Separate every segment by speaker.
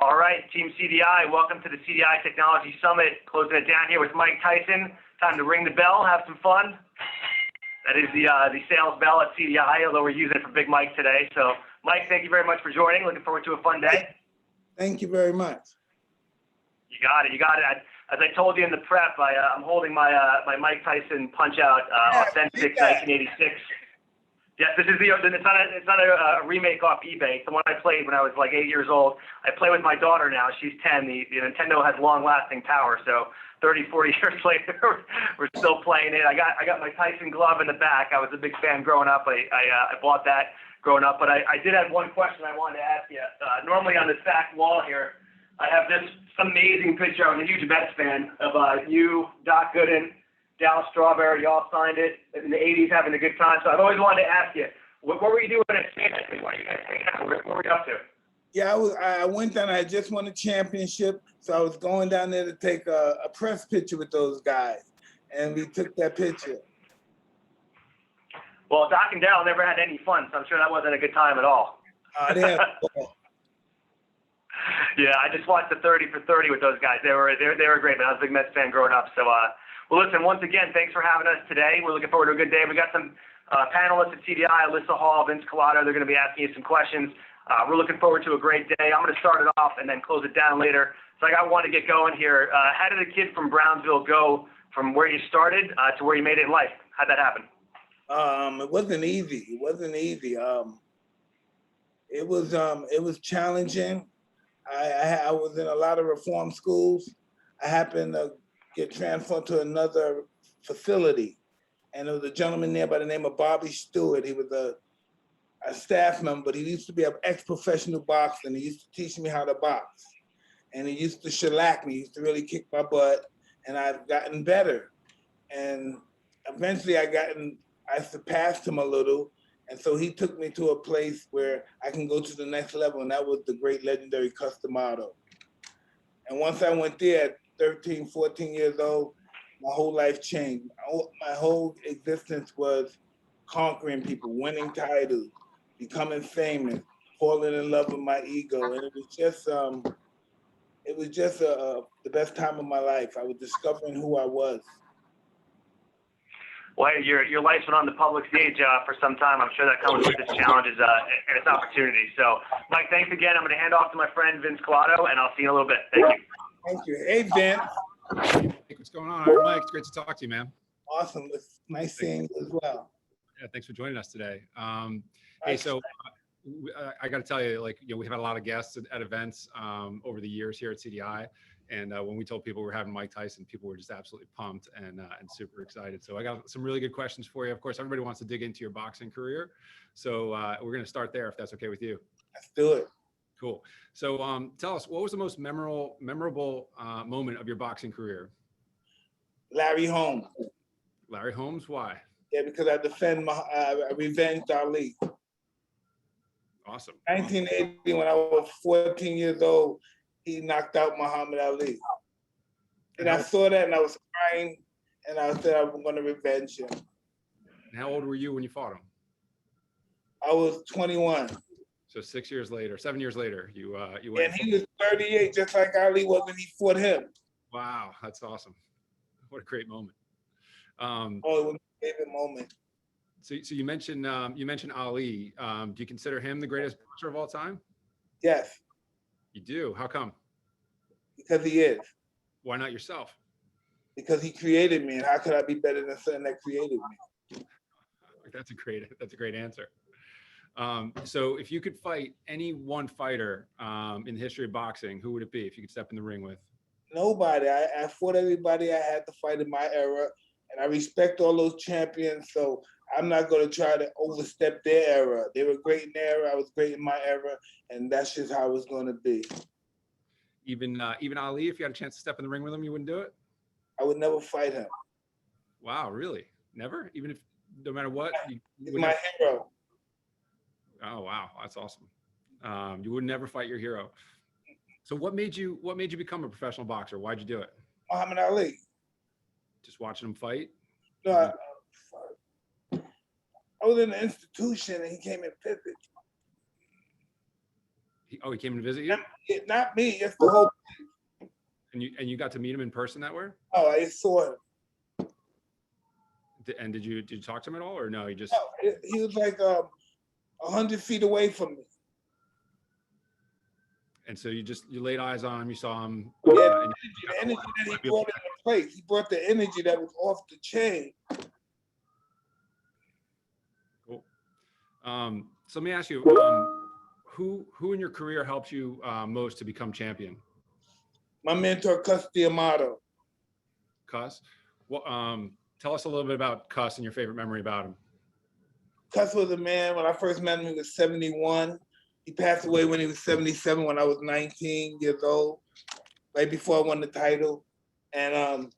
Speaker 1: All right, Team CDI, welcome to the CDI Technology Summit. Closing it down here with Mike Tyson. Time to ring the bell, have some fun. That is the sales bell at CDI, although we're using it for Big Mike today. So, Mike, thank you very much for joining. Looking forward to a fun day.
Speaker 2: Thank you very much.
Speaker 1: You got it. As I told you in the prep, I'm holding my Mike Tyson Punch-Out Authentic 1986. Yes, this is it's not a remake off eBay. It's the one I played when I was like 8 years old. I play with my daughter now. She's 10. The Nintendo has long-lasting power, so 30, 40 years later, we're still playing it. I got my Tyson glove in the back. I was a big fan growing up. I bought that growing up, but I did have one question I wanted to ask you. Normally on this back wall here, I have this amazing picture. I was a huge Mets fan of you, Doc Gooden, Dallas Strawberry. Y'all signed it in the 80s, having a good time. So I've always wanted to ask you, what were you doing at Stanford? What were you up to?
Speaker 2: Yeah, I went down. I just won a championship, so I was going down there to take a press picture with those guys, and we took that picture.
Speaker 1: Well, Doc and Dal never had any fun, so I'm sure that wasn't a good time at all. Yeah, I just watched the 30 for 30 with those guys. They were great, man. I was a big Mets fan growing up. So, well, listen, once again, thanks for having us today. We're looking forward to a good day. We got some panelists at CDI, Alyssa Hall, Vince Collado. They're going to be asking you some questions. We're looking forward to a great day. I'm going to start it off and then close it down later. So I got one to get going here. How did a kid from Brownsville go from where you started to where you made it in life? How'd that happen?
Speaker 2: It wasn't easy. It was challenging. I was in a lot of reform schools. I happened to get transferred to another facility, and there was a gentleman there by the name of Bobby Stewart. He was a staff member, but he used to be an ex-professional boxer, and he used to teach me how to box. And he used to shellac me. He used to really kick my butt, and I've gotten better. And eventually I surpassed him a little, and so he took me to a place where I can go to the next level, and that was the great legendary Customado. And once I went there at 13, 14 years old, my whole life changed. My whole existence was conquering people, winning titles, becoming famous, falling in love with my ego, and it was just the best time of my life. I was discovering who I was.
Speaker 1: Well, your life's been on the public stage for some time. I'm sure that comes with its challenges and its opportunities. So, Mike, thanks again. I'm going to hand off to my friend Vince Collado, and I'll see you in a little bit. Thank you.
Speaker 2: Thank you. Hey, Vince.
Speaker 3: Hey, what's going on? All right, Mike. It's great to talk to you, man.
Speaker 2: Awesome. It's nice seeing you as well.
Speaker 3: Yeah, thanks for joining us today. Hey, so I got to tell you, we've had a lot of guests at events over the years here at CDI. And when we told people we're having Mike Tyson, people were just absolutely pumped and super excited. So I got some really good questions for you. Of course, everybody wants to dig into your boxing career. So we're going to start there, if that's okay with you.
Speaker 2: Let's do it.
Speaker 3: Cool. So tell us, what was the most memorable moment of your boxing career?
Speaker 2: Larry Holmes.
Speaker 3: Larry Holmes, why?
Speaker 2: Yeah, because I revenged Ali.
Speaker 3: Awesome.
Speaker 2: 1980, when I was 14 years old, he knocked out Muhammad Ali. And I saw that and I was crying, and I said I'm going to revenge him.
Speaker 3: And how old were you when you fought him?
Speaker 2: I was 21.
Speaker 3: So 7 years later, you went.
Speaker 2: And he was 38, just like Ali was when he fought him.
Speaker 3: Wow, that's awesome. What a great moment.
Speaker 2: It was my favorite moment.
Speaker 3: So you mentioned Ali. Do you consider him the greatest boxer of all time?
Speaker 2: Yes.
Speaker 3: You do? How come?
Speaker 2: Because he is.
Speaker 3: Why not yourself?
Speaker 2: Because he created me, and how could I be better than someone that created me?
Speaker 3: That's a great answer. So if you could fight any one fighter in the history of boxing, who would it be if you could step in the ring with?
Speaker 2: Nobody. I fought everybody I had to fight in my era, and I respect all those champions, so I'm not going to try to overstep their era. They were great in their era. I was great in my era, and that's just how it's going to be.
Speaker 3: Even Ali, if you had a chance to step in the ring with him, you wouldn't do it?
Speaker 2: I would never fight him.
Speaker 3: Wow, really? Never? Even if, no matter what?
Speaker 2: He's my hero.
Speaker 3: Oh, wow. That's awesome. You would never fight your hero. So what made you become a professional boxer? Why'd you do it?
Speaker 2: Muhammad Ali.
Speaker 3: Just watching him fight?
Speaker 2: No, I was in an institution and he came and visited.
Speaker 3: He came to visit you?
Speaker 2: Not me, it's the whole.
Speaker 3: And you got to meet him in person that way?
Speaker 2: Oh, I saw him.
Speaker 3: And did you talk to him at all, or no?
Speaker 2: He was like 100 feet away from me.
Speaker 3: And so you laid eyes on him, you saw him.
Speaker 2: Yeah,
Speaker 3: And
Speaker 2: the energy that he brought into place. He brought the energy that was off the chain.
Speaker 3: Cool. So let me ask you, who in your career helped you most to become champion?
Speaker 2: My mentor, Cus D'Amato.
Speaker 3: Cus? Well, tell us a little bit about Cus and your favorite memory about him.
Speaker 2: Cus was a man, when I first met him, he was 71. He passed away when he was 77, when I was 19 years old, right before I won the title. And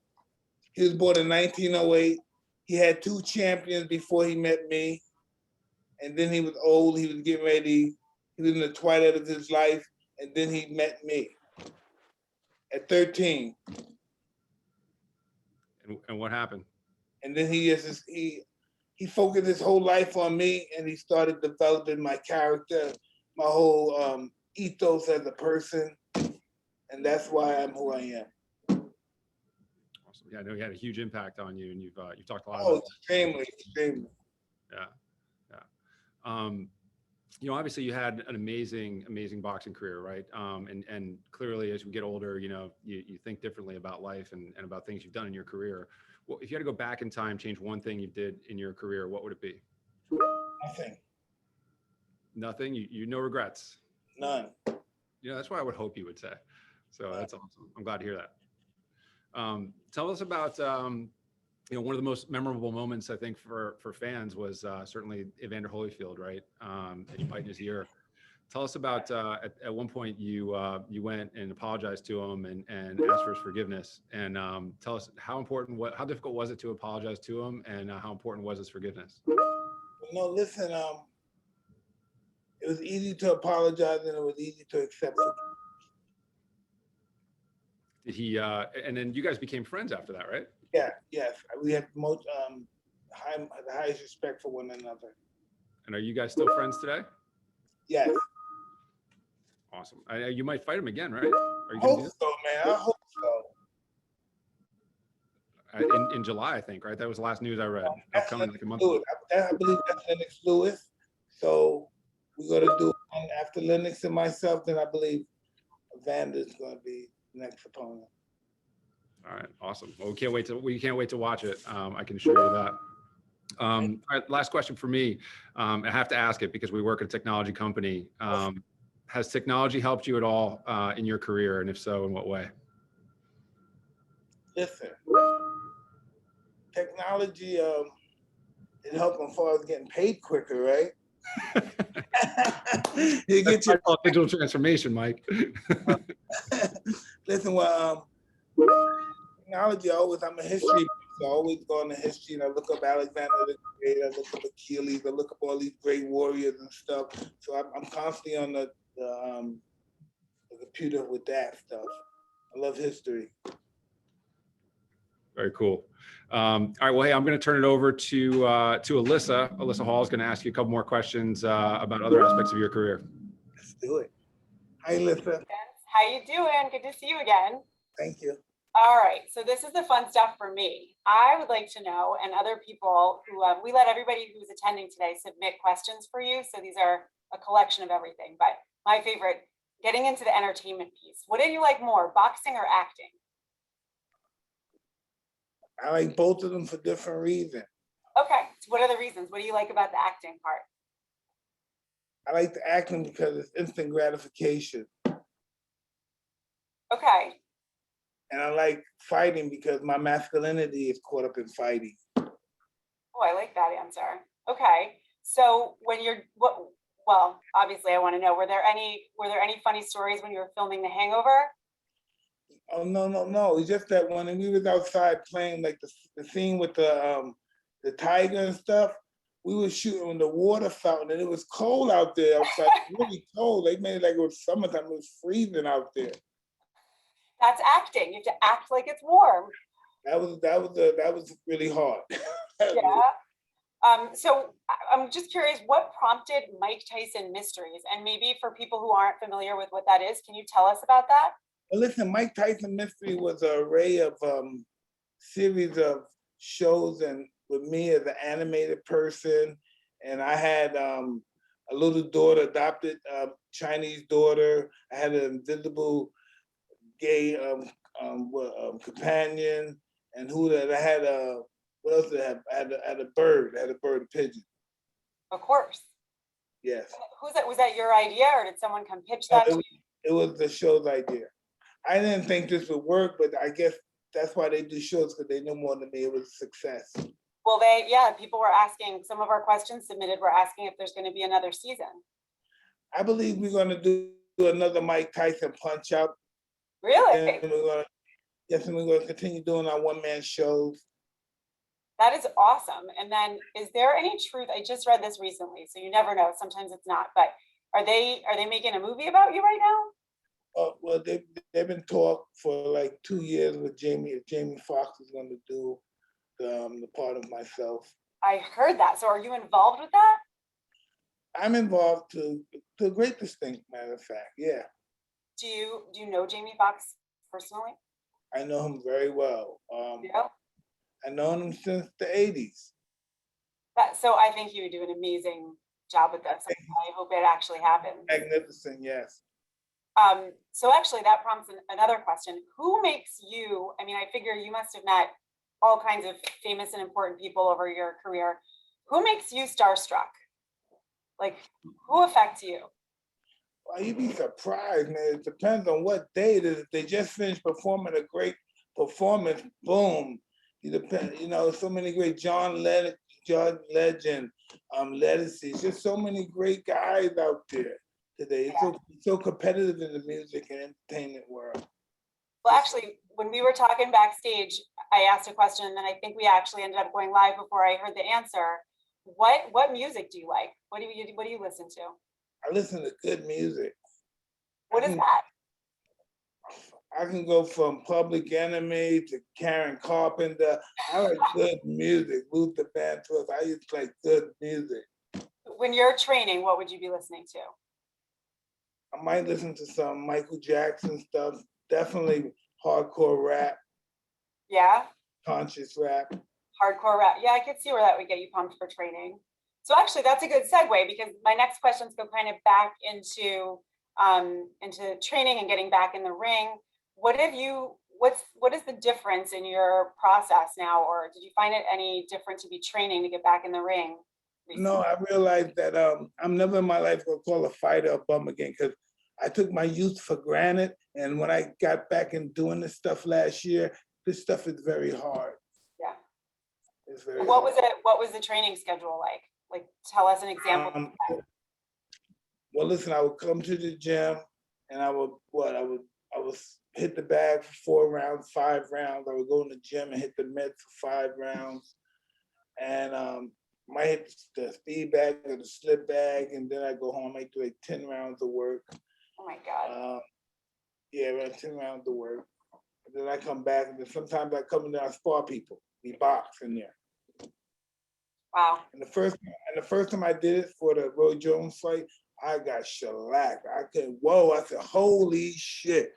Speaker 2: he was born in 1908. He had 2 champions before he met me. And then he was old, he was getting ready, he was in the twilight of his life, and then he met me at 13.
Speaker 3: And what happened?
Speaker 2: And then he focused his whole life on me, and he started developing my character, my whole ethos as a person, and that's why I'm who I am.
Speaker 3: Awesome. Yeah, I know he had a huge impact on you, and you've talked a lot
Speaker 2: Oh,
Speaker 3: about
Speaker 2: extremely.
Speaker 3: Yeah. Obviously you had an amazing boxing career, right? And clearly as we get older, you think differently about life and about things you've done in your career. Well, if you had to go back in time, change one thing you did in your career, what would it be?
Speaker 2: Nothing.
Speaker 3: Nothing? You no regrets?
Speaker 2: None.
Speaker 3: That's what I would hope you would say. So that's awesome. I'm glad to hear that. Tell us about, one of the most memorable moments I think for fans was certainly Evander Holyfield, right? And you fight in his ear. Tell us about at one point you went and apologized to him and asked for his forgiveness. And tell us how difficult was it to apologize to him, and how important was his forgiveness?
Speaker 2: No, listen. It was easy to apologize, and it was easy to accept it.
Speaker 3: Did he? And then you guys became friends after that, right?
Speaker 2: Yeah. Yes. We had the highest respect for one another.
Speaker 3: And are you guys still friends today?
Speaker 2: Yes.
Speaker 3: Awesome. You might fight him again, right? Are you
Speaker 2: I hope so, man. I hope so.
Speaker 3: In July, I think, right? That was the last news I read. Upcoming like a month.
Speaker 2: I believe that's Lennox Lewis. So we're gonna do one after Lennox and myself. Then I believe Evander's gonna be the next opponent.
Speaker 3: All right, awesome. Well, we can't wait to watch it. I can assure you that. All right, last question for me. I have to ask it because we work at a technology company. Has technology helped you at all in your career, and if so, in what way?
Speaker 2: Listen, technology it helped as far as getting paid quicker, right? You get your
Speaker 3: digital transformation, Mike.
Speaker 2: Listen, technology, I'm a history buff, so I always go into history and I look up Alexander the Great, I look up Achilles, I look up all these great warriors and stuff. So I'm constantly on the computer with that stuff. I love history.
Speaker 3: Very cool. All right, well, hey, I'm going to turn it over to Alyssa. Alyssa Hall is going to ask you a couple more questions about other aspects of your career.
Speaker 2: Let's do it. Hi, Alyssa.
Speaker 4: How you doing? Good to see you again.
Speaker 2: Thank you.
Speaker 4: All right, so this is the fun stuff for me. I would like to know, and other people who, we let everybody who's attending today submit questions for you. So these are a collection of everything, but my favorite, getting into the entertainment piece. What do you like more, boxing or acting?
Speaker 2: I like both of them for different reasons.
Speaker 4: Okay, so what are the reasons? What do you like about the acting part?
Speaker 2: I like the acting because it's instant gratification.
Speaker 4: Okay.
Speaker 2: And I like fighting because my masculinity is caught up in fighting.
Speaker 4: Oh, I like that answer. Okay, so when you're, well, obviously I want to know, were there any funny stories when you were filming The Hangover?
Speaker 2: Oh, no. It's just that when we was outside playing, like the scene with the tiger and stuff, we were shooting in the water fountain and it was cold out there outside. Really cold. They made it like it was summertime. It was freezing out there.
Speaker 4: That's acting. You have to act like it's warm.
Speaker 2: That was really hard.
Speaker 4: Yeah. So I'm just curious, what prompted Mike Tyson Mysteries? And maybe for people who aren't familiar with what that is, can you tell us about that?
Speaker 2: Well, listen, Mike Tyson Mystery was an array of series of shows, and with me as an animated person, and I had a little daughter, adopted Chinese daughter. I had an invisible gay companion, and who that I had a what else did I have? I had a bird. I had a bird, a pigeon.
Speaker 4: Of course.
Speaker 2: Yes.
Speaker 4: Who's that? Was that your idea, or did someone come pitch that to you?
Speaker 2: It was the show's idea. I didn't think this would work, but I guess that's why they do shows, because they know more than me. It was a success.
Speaker 4: Well, people were asking, some of our questions submitted were asking if there's going to be another season.
Speaker 2: I believe we're going to do another Mike Tyson Punch Out.
Speaker 4: Really?
Speaker 2: And we're going to continue doing our one-man shows.
Speaker 4: That is awesome. And then, is there any truth? I just read this recently, so you never know. Sometimes it's not. But are they making a movie about you right now?
Speaker 2: Well, they've been talk for like 2 years with Jamie. If Jamie Foxx is going to do the part of myself.
Speaker 4: I heard that. So, are you involved with that?
Speaker 2: I'm involved to a great extent, matter of fact. Yeah.
Speaker 4: Do you know Jamie Foxx personally?
Speaker 2: I know him very well.
Speaker 4: Yeah.
Speaker 2: I've known him since the 80s.
Speaker 4: So I think he would do an amazing job with this. I hope it actually happens.
Speaker 2: Magnificent, yes.
Speaker 4: So actually that prompts another question. Who makes you, I mean, I figure you must have met all kinds of famous and important people over your career. Who makes you starstruck? Like, who affects you?
Speaker 2: Well, you'd be surprised, man. It depends on what day it is. If they just finished performing a great performance, boom. So many great John Legend, Lettucey, just so many great guys out there today. It's so competitive in the music and entertainment world.
Speaker 4: Well, actually, when we were talking backstage, I asked a question, and then I think we actually ended up going live before I heard the answer. What music do you like? What do you listen to?
Speaker 2: I listen to good music.
Speaker 4: What is that?
Speaker 2: I can go from Public Enemy to Karen Carpenter. I like good music. Luther Vandross. I just like good music.
Speaker 4: When you're training, what would you be listening to?
Speaker 2: I might listen to some Michael Jackson stuff. Definitely hardcore rap.
Speaker 4: Yeah.
Speaker 2: Conscious rap.
Speaker 4: Hardcore rap. Yeah, I could see where that would get you pumped for training. So actually, that's a good segue, because my next questions go kind of back into training and getting back in the ring. What is the difference in your process now, or did you find it any different to be training to get back in the ring recently?
Speaker 2: No, I realized that I'm never in my life going to call a fighter a bum again, because I took my youth for granted. And when I got back in doing this stuff last year, this stuff is very hard.
Speaker 4: Yeah.
Speaker 2: It's very
Speaker 4: What
Speaker 2: hard.
Speaker 4: What was the training schedule like? Like, tell us an example.
Speaker 2: Well, listen, I would come to the gym, and I would hit the bag for 4 rounds, 5 rounds. I would go in the gym and hit the med for 5 rounds, and might hit the speed bag or the slip bag, and then I go home. I might do like 10 rounds of work.
Speaker 4: Oh my God.
Speaker 2: Yeah, around 10 rounds of work. And then I come back, and then sometimes I come in there, I spar people. We box in there.
Speaker 4: Wow.
Speaker 2: And the first time I did it for the Roy Jones fight, I got shellacked. I said, holy shit.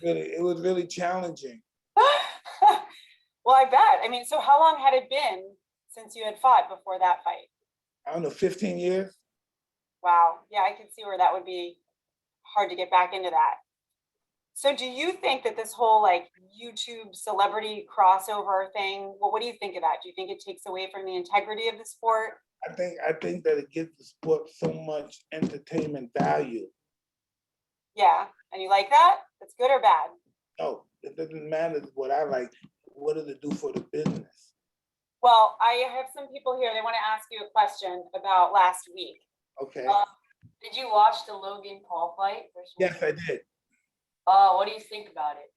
Speaker 2: It was really challenging.
Speaker 4: Well, I bet. I mean, so how long had it been since you had fought before that fight?
Speaker 2: I don't know, 15 years.
Speaker 4: Wow. Yeah, I can see where that would be hard to get back into that. So do you think that this whole like YouTube celebrity crossover thing, well, what do you think of that? Do you think it takes away from the integrity of the sport?
Speaker 2: I think that it gives the sport so much entertainment value.
Speaker 4: Yeah. And you like that? That's good or bad?
Speaker 2: No, it doesn't matter what I like. What does it do for the business?
Speaker 4: Well, I have some people here. They want to ask you a question about last week.
Speaker 2: Okay.
Speaker 5: Did you watch the Logan Paul fight?
Speaker 2: Yes, I did.
Speaker 5: What do you think about it?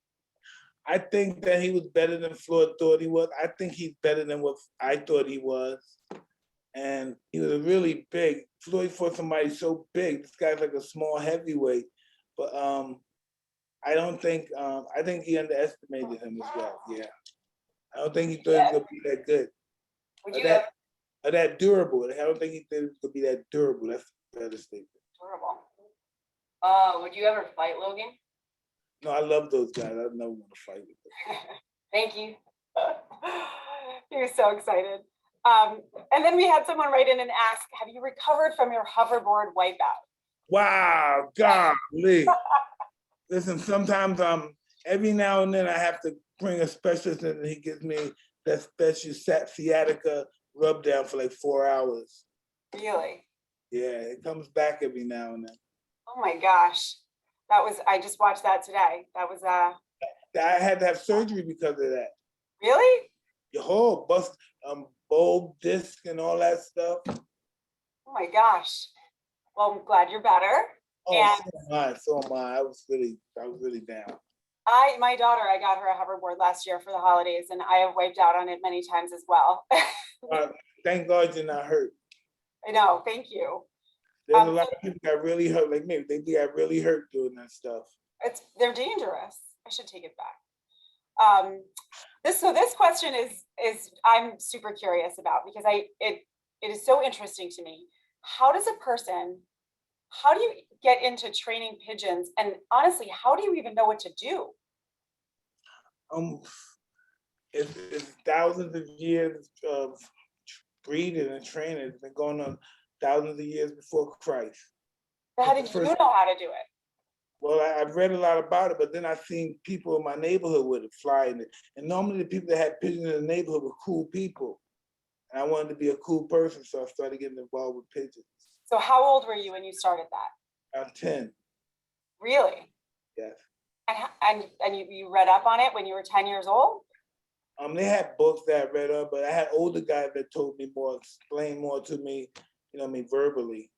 Speaker 2: I think that he was better than Floyd thought he was. I think he's better than what I thought he was. And he was really big. Floyd fought somebody so big. This guy's like a small heavyweight. But I think he underestimated him as well. Yeah. I don't think he thought he was going to be that good.
Speaker 5: Would you have
Speaker 2: That durable. I don't think he said it's gonna be that durable. That's the better statement.
Speaker 4: Durable.
Speaker 5: Would you ever fight Logan?
Speaker 2: No, I love those guys. I never want to fight with them.
Speaker 5: Thank you.
Speaker 4: He was so excited. And then we had someone write in and ask, have you recovered from your hoverboard wipeout?
Speaker 2: Wow, golly. Listen, sometimes every now and then I have to bring a specialist in and he gives me that special sciatica rub down for like 4 hours.
Speaker 4: Really?
Speaker 2: Yeah, it comes back every now and then.
Speaker 4: Oh my gosh. I just watched that today. That was,
Speaker 2: I had to have surgery because of that.
Speaker 4: really?
Speaker 2: Your whole bust, bulb disc and all that stuff.
Speaker 4: Oh my gosh. Well, I'm glad you're better.
Speaker 2: Oh,
Speaker 4: And
Speaker 2: so am I. I was really down.
Speaker 4: my daughter, I got her a hoverboard last year for the holidays, and I have wiped out on it many times as well.
Speaker 2: Thank God you're not hurt.
Speaker 4: I know, thank you.
Speaker 2: There's a lot of people that really hurt, like me. They got really hurt doing that stuff.
Speaker 4: They're dangerous. I should take it back. This question is I'm super curious about, because it is so interesting to me. How do you get into training pigeons? And honestly, how do you even know what to do?
Speaker 2: It's thousands of years of breeding and training. It's been going on thousands of years before Christ.
Speaker 4: How did you know how to do it?
Speaker 2: Well, I've read a lot about it, but then I've seen people in my neighborhood with it flying it. And normally the people that had pigeons in the neighborhood were cool people. And I wanted to be a cool person, so I started getting involved with pigeons.
Speaker 4: So how old were you when you started that?
Speaker 2: I'm 10.
Speaker 4: Really?
Speaker 2: Yes.
Speaker 4: And you read up on it when you were 10 years old?
Speaker 2: They had books that I read up, but I had older guys that told me more, explained more to me, verbally.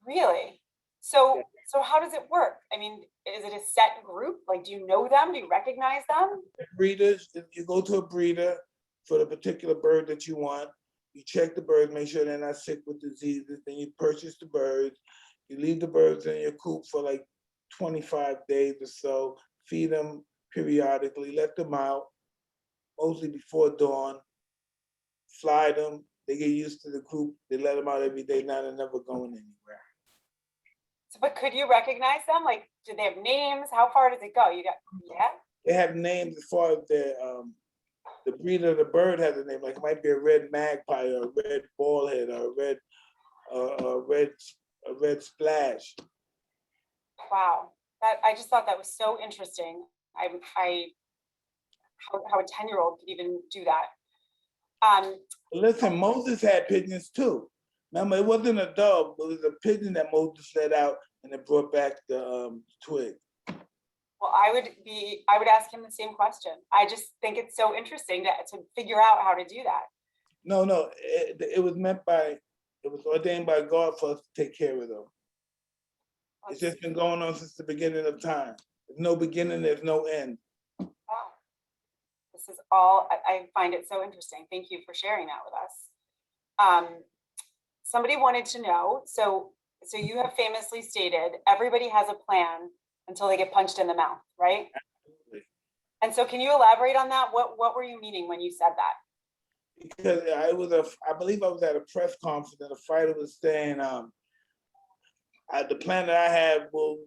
Speaker 4: Really? So how does it work? I mean, is it a set group? Like, do you know them? Do you recognize them?
Speaker 2: Breeders, you go to a breeder for the particular bird that you want. You check the birds, make sure they're not sick with diseases. Then you purchase the birds. You leave the birds in your coop for like 25 days or so. Feed them periodically, let them out, mostly before dawn. Fly them. They get used to the coop. They let them out every day. Now they're never going anywhere.
Speaker 4: So, but could you recognize them? Like, do they have names? How far does it go? Yeah?
Speaker 2: They have names as far as the breeder of the bird has a name. Like it might be a red magpie or a red ballhead or a red splash.
Speaker 4: Wow. I just thought that was so interesting. How a 10-year-old could even do that.
Speaker 2: Listen, Moses had pigeons too. Remember, it wasn't a dove, but it was a pigeon that Moses let out and it brought back the twig.
Speaker 4: Well, I would ask him the same question. I just think it's so interesting to figure out how to do that.
Speaker 2: No, it was ordained by God for us to take care of them. It's just been going on since the beginning of time. There's no beginning, there's no end.
Speaker 4: Wow. This is all, I find it so interesting. Thank you for sharing that with us. Somebody wanted to know, so you have famously stated, everybody has a plan until they get punched in the mouth, right?
Speaker 2: Absolutely.
Speaker 4: And so can you elaborate on that? What were you meaning when you said that?
Speaker 2: Because I believe I was at a press conference and the fighter was saying, the plan that I have will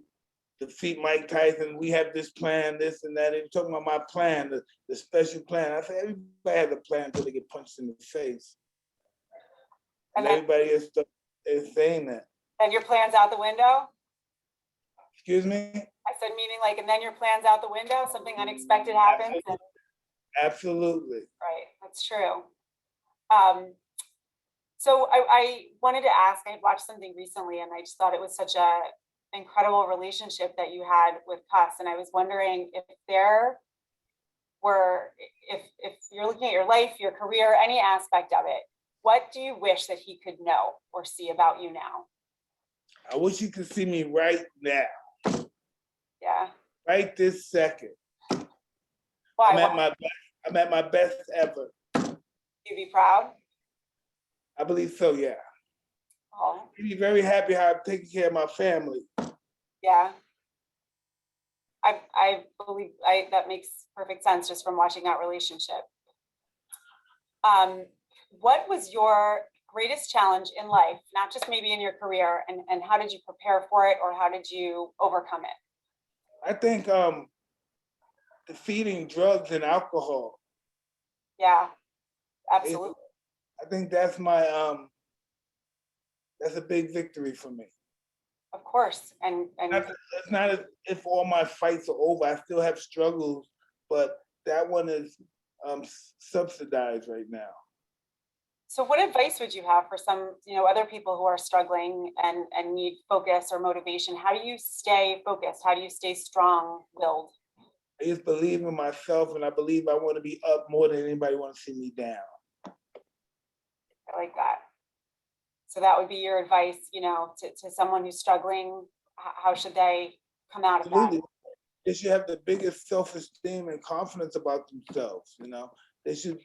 Speaker 2: defeat Mike Tyson. We have this plan, this and that. He was talking about my plan, the special plan. I said, everybody has a plan until they get punched in the face. And everybody is saying that.
Speaker 4: And your plan's out the window?
Speaker 2: Excuse me?
Speaker 4: I said, meaning like, and then your plan's out the window, something unexpected happens?
Speaker 2: Absolutely.
Speaker 4: Right, that's true. So I wanted to ask, I watched something recently and I just thought it was such an incredible relationship that you had with Cuss. And I was wondering if you're looking at your life, your career, any aspect of it, what do you wish that he could know or see about you now?
Speaker 2: I wish you could see me right now.
Speaker 4: Yeah.
Speaker 2: Right this second.
Speaker 4: Why?
Speaker 2: I'm at my best ever.
Speaker 4: You be proud?
Speaker 2: I believe so, yeah.
Speaker 4: Oh.
Speaker 2: I'd be very happy how I'm taking care of my family.
Speaker 4: Yeah. I believe that makes perfect sense just from watching that relationship. What was your greatest challenge in life, not just maybe in your career, and how did you prepare for it, or how did you overcome it?
Speaker 2: I think defeating drugs and alcohol.
Speaker 4: Yeah, absolutely.
Speaker 2: I think that's my that's a big victory for me.
Speaker 4: Of course.
Speaker 2: It's not as if all my fights are over. I still have struggles, but that one is subsidized right now.
Speaker 4: So what advice would you have for some, other people who are struggling and need focus or motivation? How do you stay focused? How do you stay strong-willed?
Speaker 2: I just believe in myself, and I believe I want to be up more than anybody want to see me down.
Speaker 4: I like that. So that would be your advice, to someone who's struggling. How should they come out of that?
Speaker 2: They should have the biggest self-esteem and confidence about themselves. They should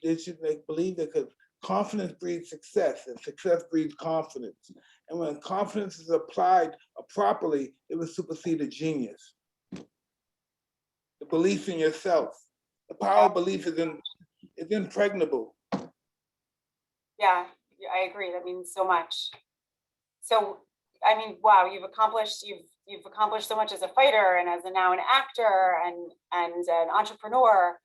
Speaker 2: believe that, because confidence breeds success, and success breeds confidence. And when confidence is applied properly, it will supersede a genius. The belief in yourself, the power of belief is impregnable.
Speaker 4: Yeah, I agree. That means so much. So, I mean, wow, you've accomplished so much as a fighter, and as now an actor and an entrepreneur.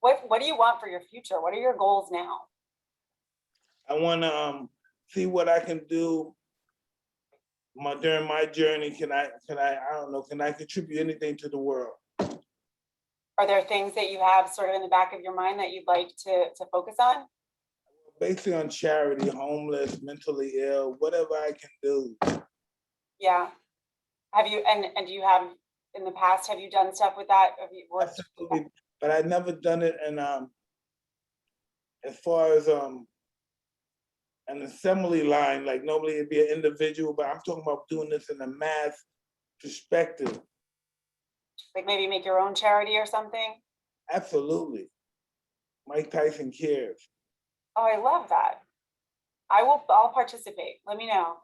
Speaker 4: What do you want for your future? What are your goals now?
Speaker 2: I want to see what I can do during my journey. Can I don't know, can I contribute anything to the world?
Speaker 4: Are there things that you have sort of in the back of your mind that you'd like to focus on?
Speaker 2: Basically on charity, homeless, mentally ill, whatever I can do.
Speaker 4: Yeah. Have you, and do you have, in the past, have you done stuff with that? Have you worked?
Speaker 2: Absolutely, but I've never done it in as far as an assembly line. Like normally it'd be an individual, but I'm talking about doing this in a mass perspective.
Speaker 4: Like maybe make your own charity or something?
Speaker 2: Absolutely. Mike Tyson cares.
Speaker 4: Oh, I love that. I'll participate. Let me know.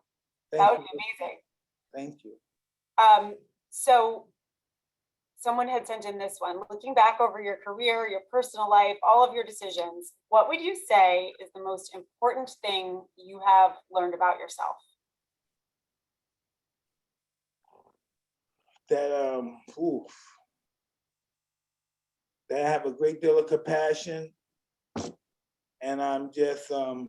Speaker 4: That would be amazing.
Speaker 2: Thank you.
Speaker 4: So someone had sent in this one. Looking back over your career, your personal life, all of your decisions, what would you say is the most important thing you have learned about yourself?
Speaker 2: That that I have a great deal of compassion, and I'm just I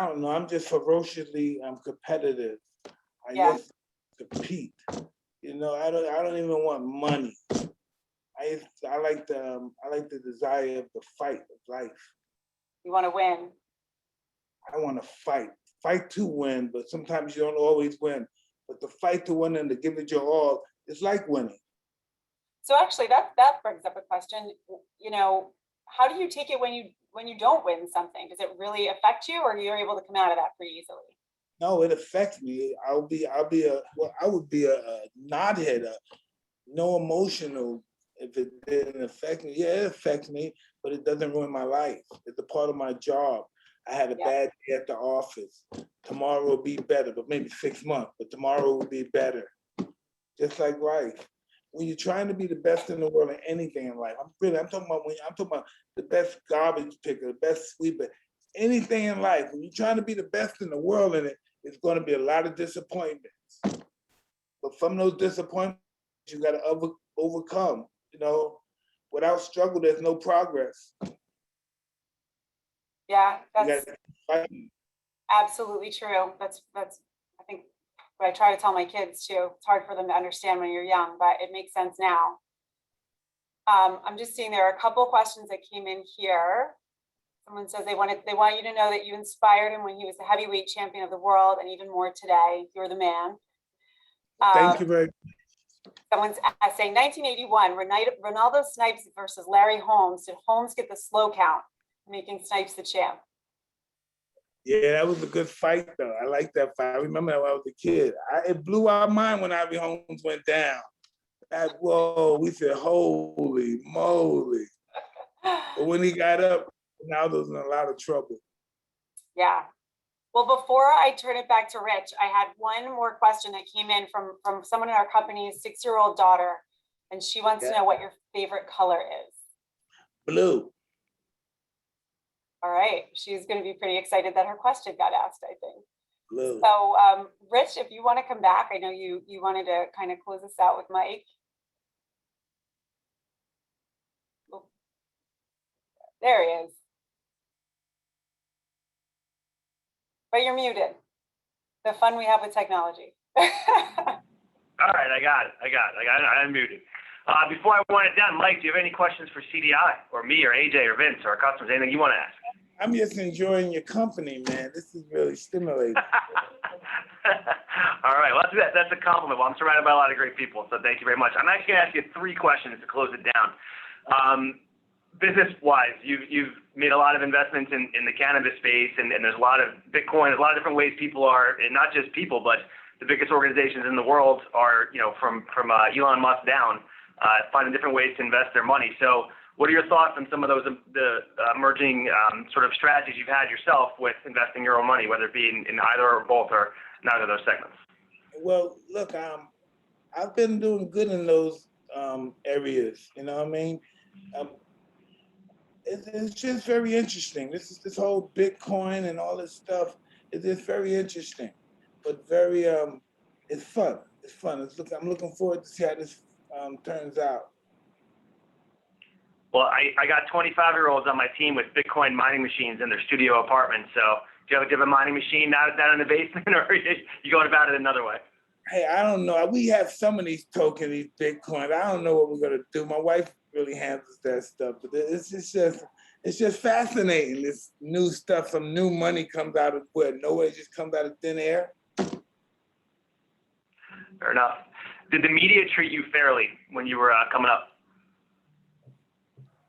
Speaker 2: don't know, I'm just ferociously competitive. I just compete. I don't even want money. I like the desire of the fight of life.
Speaker 4: You want to win.
Speaker 2: I want to fight to win, but sometimes you don't always win. But the fight to win and to give it your all is like winning.
Speaker 4: So actually, that brings up a question. How do you take it when you don't win something? Does it really affect you, or you're able to come out of that pretty easily?
Speaker 2: No, it affects me. I would be a knothead, no emotional if it didn't affect me. Yeah, it affects me, but it doesn't ruin my life. It's a part of my job. I had a bad day at the office. Tomorrow will be better, but maybe 6 months, but tomorrow will be better. Just like life. When you're trying to be the best in the world in anything in life, I'm talking about the best garbage picker, the best sweeper, anything in life. When you're trying to be the best in the world in it, it's going to be a lot of disappointments. But from those disappointments, you got to overcome. Without struggle, there's no progress.
Speaker 4: Yeah, that's absolutely true. That's I think what I try to tell my kids too. It's hard for them to understand when you're young, but it makes sense now. I'm just seeing there are a couple questions that came in here. Someone says they want you to know that you inspired him when he was the heavyweight champion of the world, and even more today. You're the man.
Speaker 2: Thank you very much.
Speaker 4: Someone's saying 1981, Ronaldo Snipes versus Larry Holmes. Did Holmes get the slow count, making Snipes the champ?
Speaker 2: Yeah, that was a good fight, though. I like that fight. I remember that when I was a kid. It blew our mind when Larry Holmes went down. Whoa, we said, holy moly. But when he got up, Ronaldo's in a lot of trouble.
Speaker 4: Yeah. Well, before I turn it back to Rich, I had one more question that came in from someone in our company's 6-year-old daughter, and she wants to know what your favorite color is.
Speaker 2: Blue.
Speaker 4: All right, she's going to be pretty excited that her question got asked, I think.
Speaker 2: Literally.
Speaker 4: So, Rich, if you want to come back, I know you wanted to kind of close us out with Mike. Oh, there he is. But you're muted. The fun we have with technology.
Speaker 1: All right, I got it. I'm muted. Before I wind it down, Mike, do you have any questions for CDI or me or AJ or Vince or our customers? Anything you want to ask?
Speaker 2: I'm just enjoying your company, man. This is really stimulating.
Speaker 1: All right, well, that's a compliment. Well, I'm surrounded by a lot of great people, so thank you very much. I'm actually going to ask you 3 questions to close it down. Business-wise, you've made a lot of investments in the cannabis space, and there's a lot of Bitcoin, there's a lot of different ways people are, and not just people, but the biggest organizations in the world are, from Elon Musk down, finding different ways to invest their money. So what are your thoughts on some of those emerging sort of strategies you've had yourself with investing your own money, whether it be in either or both or neither of those segments?
Speaker 2: Well, look, I've been doing good in those areas. You know what I mean? It's just very interesting. This whole Bitcoin and all this stuff is just very interesting, but very it's fun. It's fun. I'm looking forward to see how this turns out.
Speaker 1: Well, I got 25-year-olds on my team with Bitcoin mining machines in their studio apartment. So do you have a mining machine down in the basement, or are you going about it another way?
Speaker 2: Hey, I don't know. We have some of these tokens, these Bitcoin. I don't know what we're gonna do. My wife really handles that stuff, but it's just fascinating. This new stuff, some new money comes out of where nowhere, it just comes out of thin air.
Speaker 1: Fair enough. Did the media treat you fairly when you were coming up?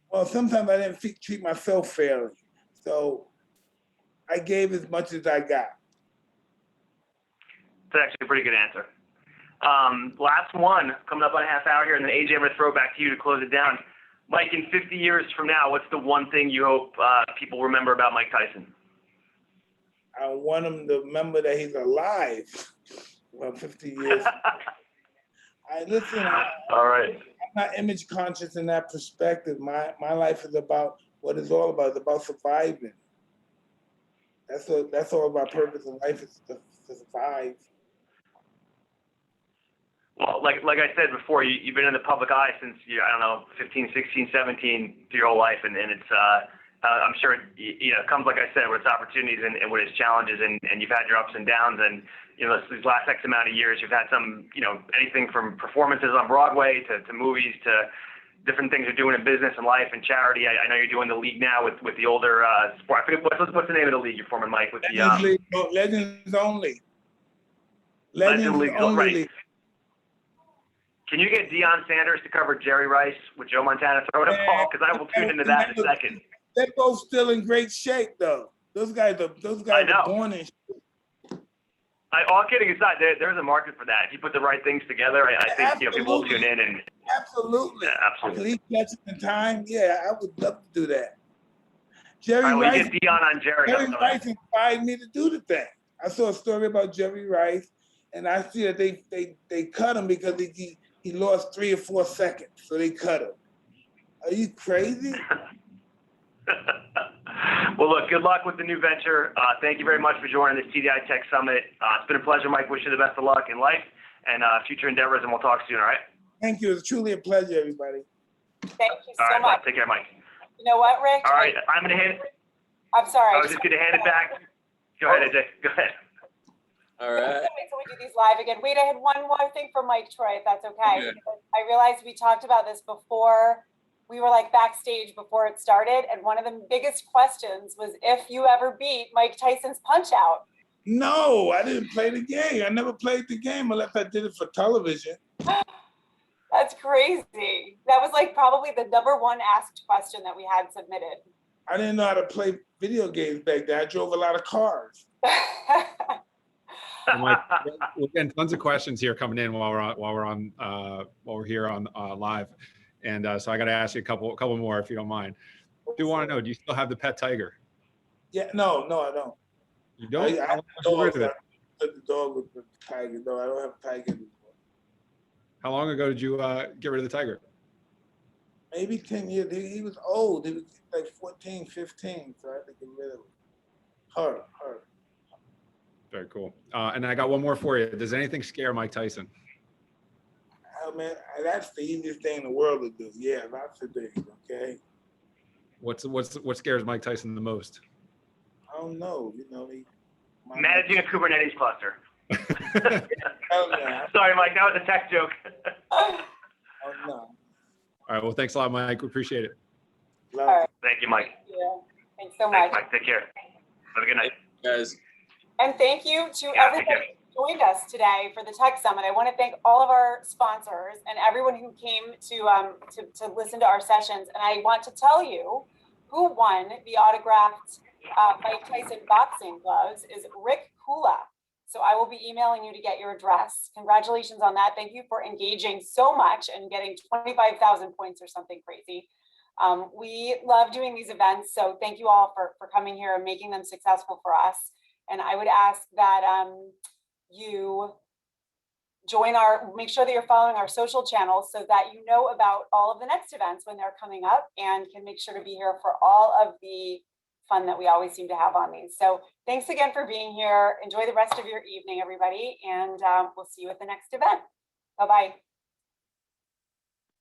Speaker 2: Well, sometimes I didn't treat myself fairly, so I gave as much as I got.
Speaker 1: That's actually a pretty good answer. Last one, coming up on a half hour here, and then AJ, I'm going to throw it back to you to close it down. Mike, in 50 years from now, what's the one thing you hope people remember about Mike Tyson?
Speaker 2: I want them to remember that he's alive. Well, 50 years.
Speaker 1: All right.
Speaker 2: I'm not image conscious in that perspective. My life is about what it's all about. It's about surviving. That's all my purpose in life is to survive.
Speaker 1: Well, like I said before, you've been in the public eye since, 15, 16, 17 through your whole life. And it's, I'm sure it comes, like I said, with its opportunities and with its challenges, and you've had your ups and downs. And, these last X amount of years, you've had some, anything from performances on Broadway to movies to different things you're doing in business and life and charity. I know you're doing the league now with the older sport. I forget, what's the name of the league you're forming, Mike? With the
Speaker 2: Legends Only.
Speaker 1: Legend League. Right.
Speaker 2: League.
Speaker 1: Can you get Deion Sanders to cover Jerry Rice with Joe Montana throwing a ball? Because I will tune into that in a second.
Speaker 2: They're both still in great shape, though. Those guys are born in shape.
Speaker 1: All kidding aside, there's a market for that. If you put the right things together, I think people will tune in. And
Speaker 2: Absolutely.
Speaker 1: Yeah, absolutely.
Speaker 2: If he catches in time, yeah, I would love to do that.
Speaker 1: Jerry Rice. Get Deion on Jerry.
Speaker 2: Jerry Rice inspired me to do the thing. I saw a story about Jerry Rice, and I see that they cut him because he lost 3 or 4 seconds, so they cut him. Are you crazy?
Speaker 1: Well, look, good luck with the new venture. Thank you very much for joining the CDI Tech Summit. It's been a pleasure, Mike. Wish you the best of luck in life and future endeavors, and we'll talk soon, all right?
Speaker 2: Thank you. It's truly a pleasure, everybody.
Speaker 4: Thank you so
Speaker 1: much.
Speaker 4: much.
Speaker 1: Take care, Mike.
Speaker 4: You know what, Rich?
Speaker 1: All right, I'm going to hand it.
Speaker 4: I'm sorry.
Speaker 1: I was just going to hand it back. Go ahead, AJ. Go ahead.
Speaker 6: All right.
Speaker 4: Wait till we do these live again. Wait, I had one more thing for Mike Troy, if that's okay.
Speaker 6: Yeah.
Speaker 4: I realized we talked about this before. We were like backstage before it started, and one of the biggest questions was if you ever beat Mike Tyson's Punch Out.
Speaker 2: No, I didn't play the game. I never played the game unless I did it for television.
Speaker 4: That's crazy. That was like probably the #1 asked question that we had submitted.
Speaker 2: I didn't know how to play video games back then. I drove a lot of cars.
Speaker 3: Mike, we're getting tons of questions here coming in while we're here on live, and so I got to ask you a couple more if you don't mind. I do want to know, do you still have the pet tiger?
Speaker 2: Yeah, no, I don't.
Speaker 3: You don't?
Speaker 2: I put the dog with the tiger. No, I don't have a tiger anymore.
Speaker 3: How long ago did you get rid of the tiger?
Speaker 2: maybe 10 years. He was old. He was like 14, 15. So I had to get rid of him. Her.
Speaker 3: Very cool. And I got one more for you. Does anything scare Mike Tyson?
Speaker 2: Oh, man, that's the easiest thing in the world to do. Yeah, lots of things, okay?
Speaker 3: What scares Mike Tyson the most?
Speaker 2: I don't know.
Speaker 1: Managing a Kubernetes cluster.
Speaker 2: Hell no.
Speaker 1: Sorry, Mike, that was a tech joke.
Speaker 2: Oh, no.
Speaker 3: All right. Well, thanks a lot, Mike. We appreciate it.
Speaker 2: Love
Speaker 4: All right.
Speaker 1: Thank you, Mike.
Speaker 4: Thank you. Thanks so
Speaker 1: Thanks,
Speaker 4: much.
Speaker 1: Mike. Take care. Have a good night.
Speaker 6: Guys.
Speaker 4: And thank you to
Speaker 1: Yeah,
Speaker 4: everybody who joined us today for the Tech Summit. I want to thank all of our sponsors and everyone who came to listen to our sessions. And I want to tell you who won the autographed Mike Tyson boxing gloves is Rick Kula. So I will be emailing you to get your address. Congratulations on that. Thank you for engaging so much and getting 25,000 points or something crazy. We love doing these events. So thank you all for coming here and making them successful for us. And I would ask that you make sure that you're following our social channels so that you know about all of the next events when they're coming up and can make sure to be here for all of the fun that we always seem to have on these. So thanks again for being here. Enjoy the rest of your evening, everybody. And we'll see you at the next event. Bye-bye.